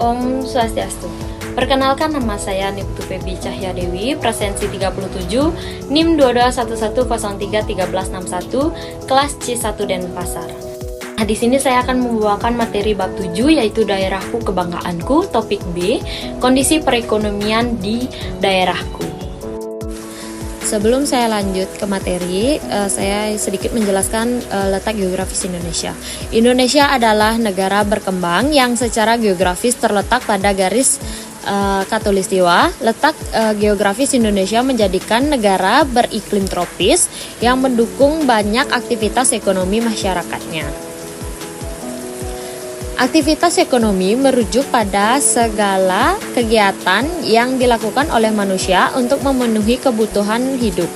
Om Swastiastu. Perkenalkan, nama saya Niptu Febi Cahyadewi, presensi 37, NIM 2211031361, kelas C1 Denpasar. Nah, di sini saya akan membawakan materi bab 7, yaitu daerahku kebanggaanku. Topik B, kondisi perekonomian di daerahku. Sebelum saya lanjut ke materi, saya sedikit menjelaskan letak geografis Indonesia. Indonesia adalah negara berkembang yang secara geografis terletak pada garis Khatulistiwa. Letak geografis Indonesia menjadikan negara beriklim tropis yang mendukung banyak aktivitas ekonomi masyarakatnya. Aktivitas ekonomi merujuk pada segala kegiatan yang dilakukan oleh manusia untuk memenuhi kebutuhan hidup.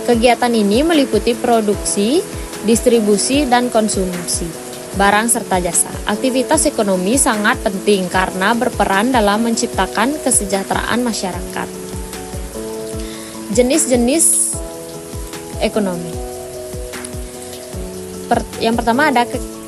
Kegiatan ini meliputi produksi, distribusi, dan konsumsi barang serta jasa. Aktivitas ekonomi sangat penting karena berperan dalam menciptakan kesejahteraan masyarakat. Jenis-jenis ekonomi. Yang pertama ada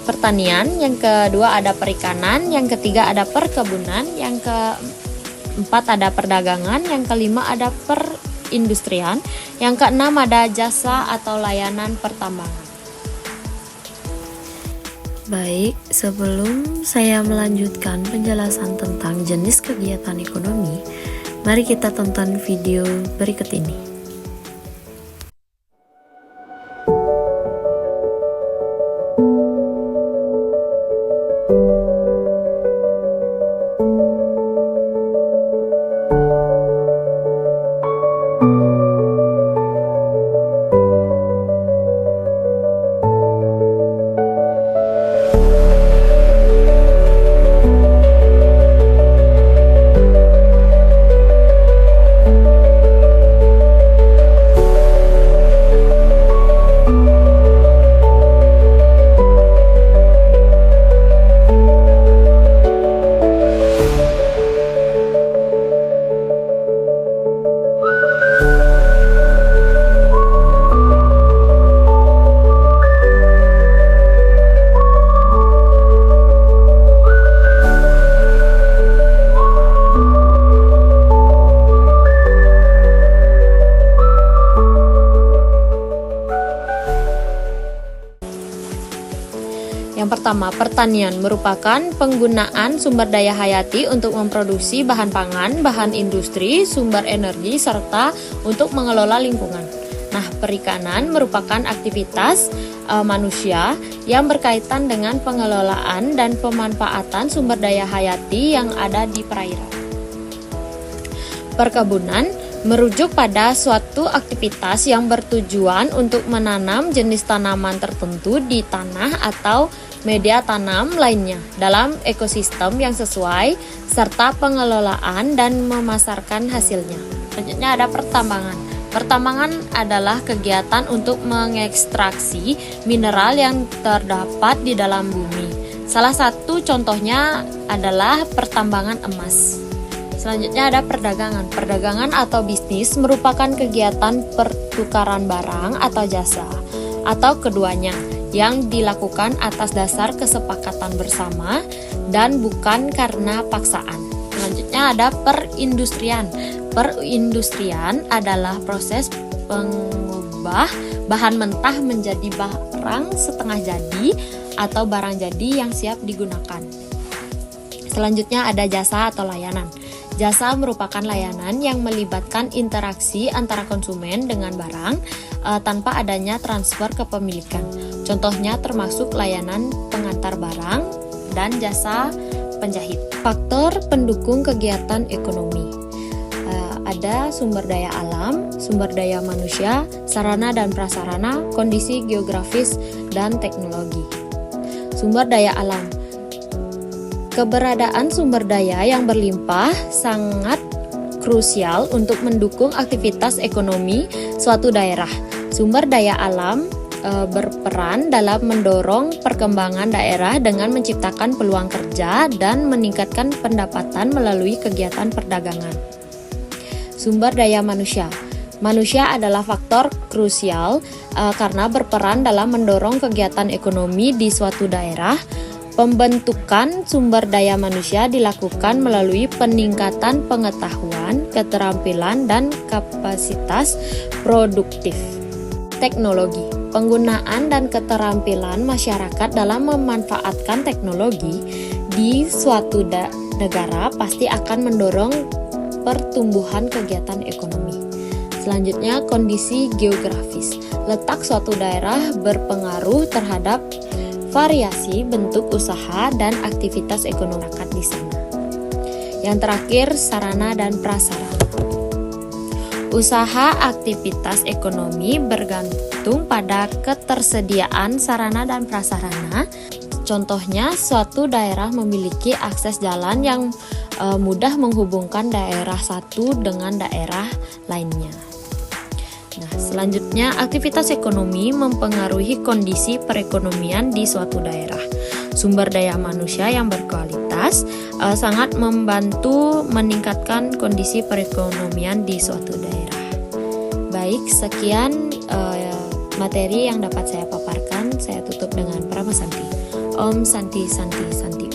pertanian, yang kedua ada perikanan, yang ketiga ada perkebunan, yang keempat ada perdagangan, yang kelima ada perindustrian, yang keenam ada jasa atau layanan pertambangan. Baik, sebelum saya melanjutkan penjelasan tentang jenis kegiatan ekonomi, mari kita tonton video berikut ini. Yang pertama, pertanian merupakan penggunaan sumber daya hayati untuk memproduksi bahan pangan, bahan industri, sumber energi, serta untuk mengelola lingkungan. Nah, perikanan merupakan aktivitas manusia yang berkaitan dengan pengelolaan dan pemanfaatan sumber daya hayati yang ada di perairan. Perkebunan merujuk pada suatu aktivitas yang bertujuan untuk menanam jenis tanaman tertentu di tanah atau media tanam lainnya dalam ekosistem yang sesuai, serta pengelolaan dan memasarkan hasilnya. Selanjutnya ada pertambangan. Pertambangan adalah kegiatan untuk mengekstraksi mineral yang terdapat di dalam bumi. Salah satu contohnya adalah pertambangan emas. Selanjutnya ada perdagangan. Perdagangan atau bisnis merupakan kegiatan pertukaran barang atau jasa, atau keduanya, yang dilakukan atas dasar kesepakatan bersama dan bukan karena paksaan. Selanjutnya ada perindustrian. Perindustrian adalah proses pengubah bahan mentah menjadi barang setengah jadi atau barang jadi yang siap digunakan. Selanjutnya ada jasa atau layanan. Jasa merupakan layanan yang melibatkan interaksi antara konsumen dengan barang tanpa adanya transfer kepemilikan. Contohnya termasuk layanan pengantar barang dan jasa penjahit. Faktor pendukung kegiatan ekonomi. Ada sumber daya alam, sumber daya manusia, sarana dan prasarana, kondisi geografis, dan teknologi. Sumber daya alam. Keberadaan sumber daya yang berlimpah sangat krusial untuk mendukung aktivitas ekonomi suatu daerah. Sumber daya alam berperan dalam mendorong perkembangan daerah dengan menciptakan peluang kerja dan meningkatkan pendapatan melalui kegiatan perdagangan. Sumber daya manusia. Manusia adalah faktor krusial karena berperan dalam mendorong kegiatan ekonomi di suatu daerah. Pembentukan sumber daya manusia dilakukan melalui peningkatan pengetahuan, keterampilan, dan kapasitas produktif. Teknologi, penggunaan dan keterampilan masyarakat dalam memanfaatkan teknologi di suatu negara pasti akan mendorong pertumbuhan kegiatan ekonomi. Selanjutnya, kondisi geografis. Letak suatu daerah berpengaruh terhadap variasi bentuk usaha dan aktivitas ekonomi masyarakat di sana. Yang terakhir, sarana dan prasarana. Usaha aktivitas ekonomi bergantung pada ketersediaan sarana dan prasarana. Contohnya, suatu daerah memiliki akses jalan yang mudah menghubungkan daerah satu dengan daerah lainnya. Nah, selanjutnya, aktivitas ekonomi mempengaruhi kondisi perekonomian di suatu daerah. Sumber daya manusia yang berkualitas sangat membantu meningkatkan kondisi perekonomian di suatu daerah. Baik, sekian materi yang dapat saya paparkan. Saya tutup dengan Prama Santi. Om Santi Santi Santi.